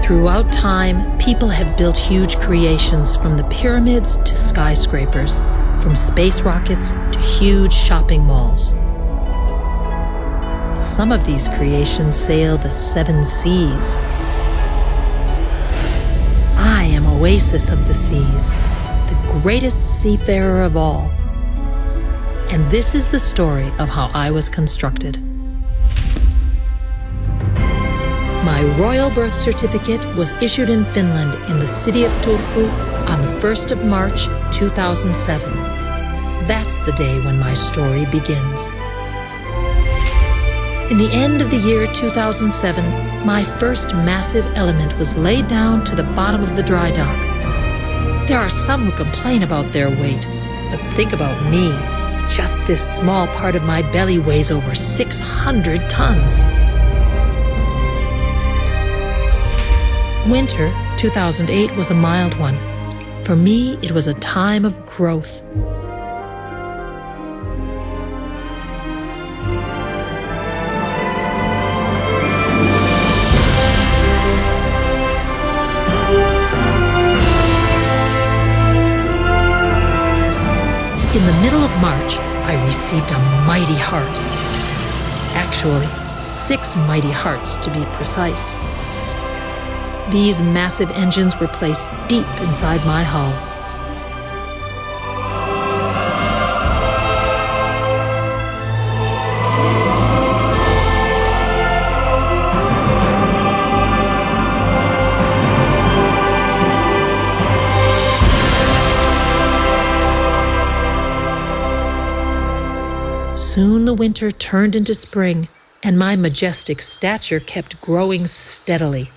Throughout time, people have built huge creations, from the pyramids to skyscrapers, from space rockets to huge shopping malls. Some of these creations sail the 7 seas. I am Oasis of the seas, the greatest seafarer of all. And this is the story of how I was constructed. My royal birth certificate was issued in Finland in the city of Turku on the 1st of March, 2007. That's the day when my story begins. In the end of the year 2007, my first massive element was laid down to the bottom of the dry dock. There are some who complain about their weight, but think about me. Just this small part of my belly weighs over 600 tons. Winter 2008 was a mild one. For me, it was a time of growth. In the middle of March, I received a mighty heart. Actually, 6 mighty hearts to be precise. These massive engines were placed deep inside my hull. Soon the winter turned into spring, and my majestic stature kept growing steadily.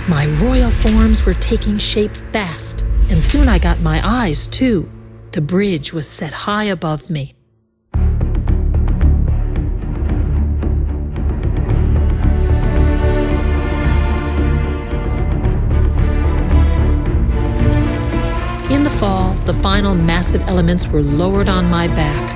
My royal forms were taking shape fast, and soon I got my eyes, too. The bridge was set high above me. In the fall, the final massive elements were lowered on my back.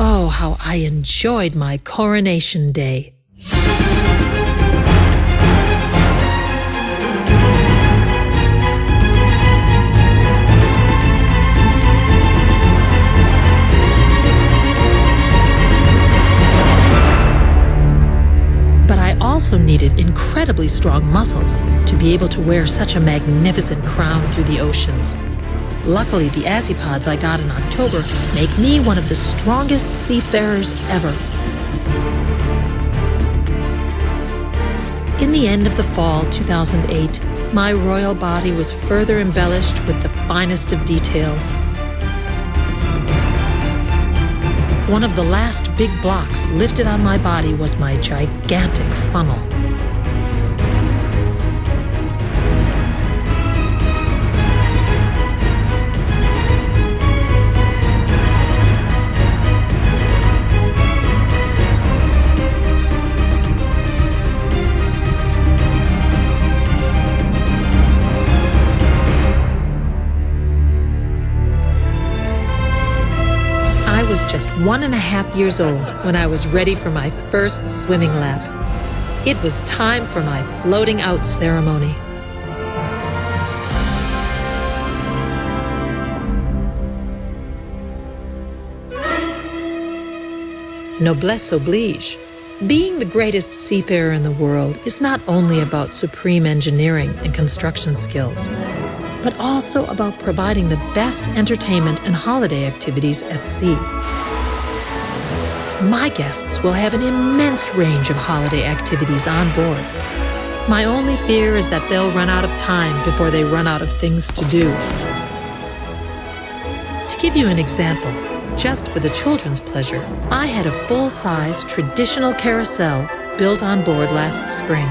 Oh, how I enjoyed my coronation day. But I also needed incredibly strong muscles to be able to wear such a magnificent crown through the oceans. Luckily, the Azipods I got in October make me one of the strongest seafarers ever. In the end of the fall 2008, my royal body was further embellished with the finest of details. One of the last big blocks lifted on my body was my gigantic funnel. I was just 1.5 years old when I was ready for my first swimming lap. It was time for my floating out ceremony. Noblesse oblige. Being the greatest seafarer in the world is not only about supreme engineering and construction skills. but also about providing the best entertainment and holiday activities at sea. My guests will have an immense range of holiday activities on board. My only fear is that they'll run out of time before they run out of things to do. To give you an example, just for the children's pleasure, I had a full-size traditional carousel built on board last spring.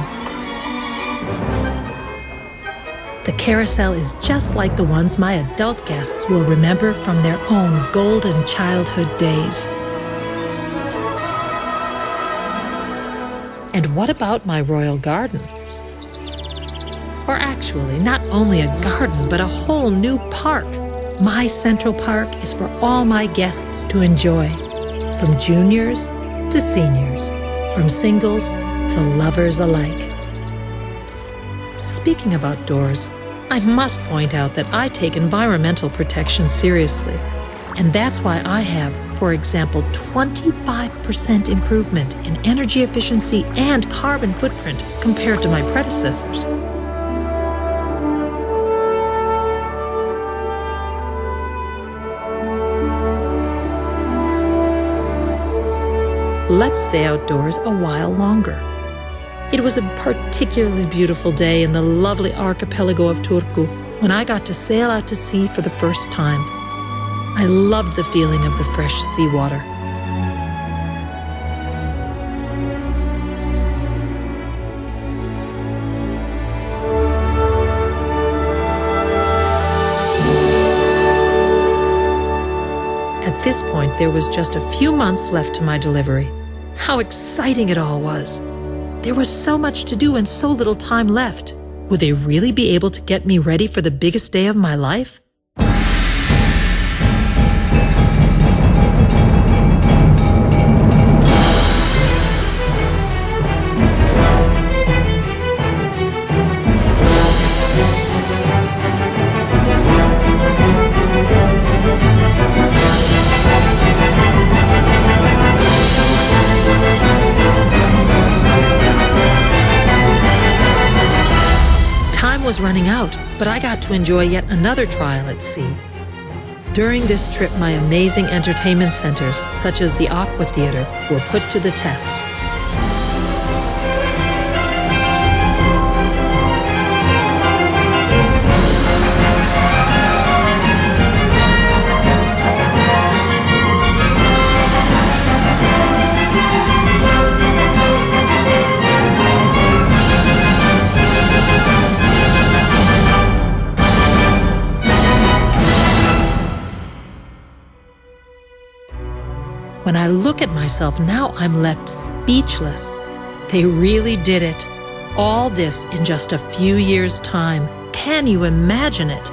The carousel is just like the ones my adult guests will remember from their own golden childhood days. And what about my royal garden? Or actually, not only a garden, but a whole new park. My Central Park is for all my guests to enjoy, from juniors to seniors, from singles to lovers alike. Speaking of outdoors, I must point out that I take environmental protection seriously. And that's why I have, for example, 25% improvement in energy efficiency and carbon footprint compared to my predecessors. Let's stay outdoors a while longer. It was a particularly beautiful day in the lovely archipelago of Turku when I got to sail out to sea for the first time. I loved the feeling of the fresh seawater. At this point, there was just a few months left to my delivery. How exciting it all was! There was so much to do and so little time left. Would they really be able to get me ready for the biggest day of my life? Was running out, but I got to enjoy yet another trial at sea. During this trip, my amazing entertainment centers, such as the Aqua Theater, were put to the test. When I look at myself now, I'm left speechless. They really did it. All this in just a few years' time. Can you imagine it?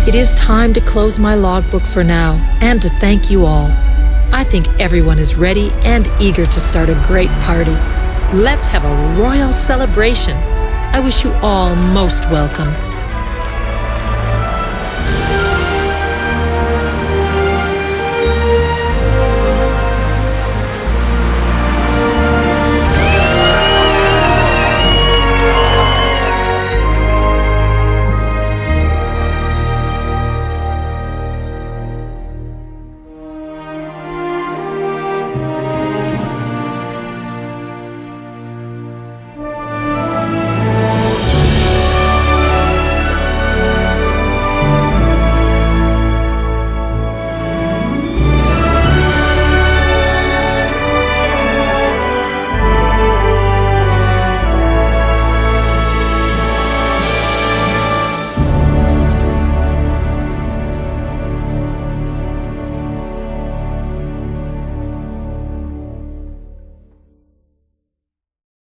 It is time to close my logbook for now and to thank you all. I think everyone is ready and eager to start a great party. Let's have a royal celebration. I wish you all most welcome.